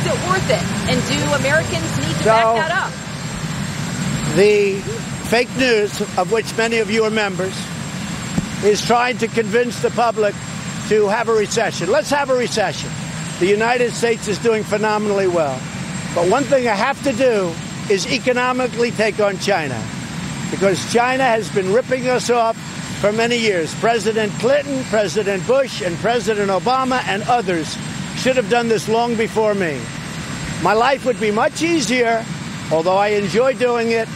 Is it worth it? And do Americans need to back that up? The fake news, of which many of you are members, is trying to convince the public to have a recession. Let's have a recession. The United States is doing phenomenally well. But one thing I have to do is economically take on China, because China has been ripping us off for many years. President Clinton, President Bush, and President Obama and others should have done this long before me. My life would be much easier, although I enjoy doing it,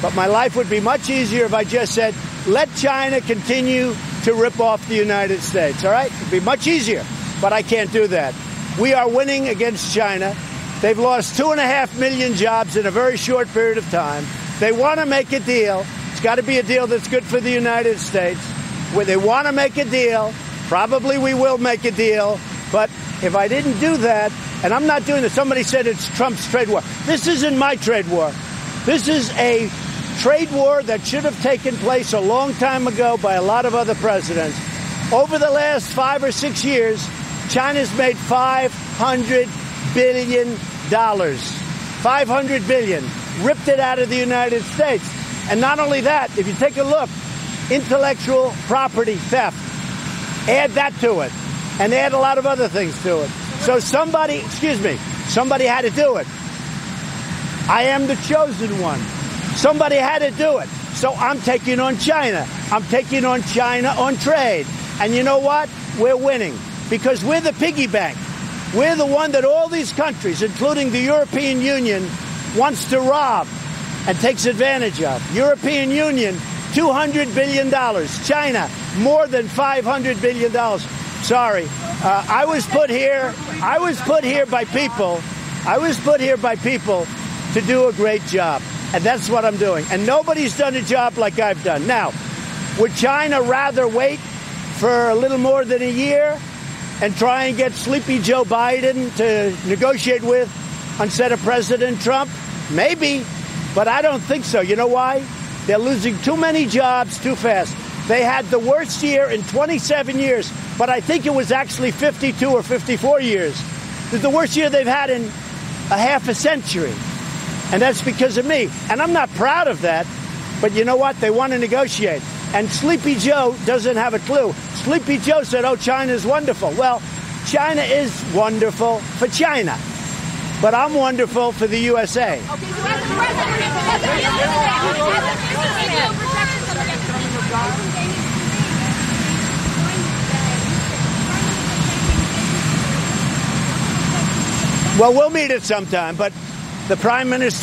but my life would be much easier if I just said, let China continue to rip off the United States, all right? It would be much easier, but I can't do that. We are winning against China. They've lost 2.5 million jobs in a very short period of time. They want to make a deal. It's got to be a deal that's good for the United States. Where they want to make a deal, probably we will make a deal, but if I didn't do that, and I'm not doing this, somebody said it's Trump's trade war. This isn't my trade war. This is a trade war that should have taken place a long time ago by a lot of other presidents. Over the last 5 or 6 years, China's made $500 billion. $500 billion. Ripped it out of the United States. And not only that, if you take a look, intellectual property theft, add that to it. And add a lot of other things to it. So somebody had to do it. I am the chosen one. Somebody had to do it. So I'm taking on China. I'm taking on China on trade. And you know what? We're winning because we're the piggy bank. We're the one that all these countries, including the European Union, wants to rob and takes advantage of. European Union, $200 billion. China, more than $500 billion. Sorry. I was put here by people to do a great job. And that's what I'm doing. And nobody's done a job like I've done. Now, would China rather wait for a little more than a year and try and get Sleepy Joe Biden to negotiate with instead of President Trump? Maybe, but I don't think so. You know why? They're losing too many jobs too fast. They had the worst year in 27 years, but I think it was actually 52 or 54 years. It's the worst year they've had in a half a century. And that's because of me. And I'm not proud of that. But you know what? They want to negotiate. And Sleepy Joe doesn't have a clue. Sleepy Joe said, oh, China's wonderful. Well, China is wonderful for China. But I'm wonderful for the USA. Okay, so as the president, well, we'll meet at some time, but the Prime Minister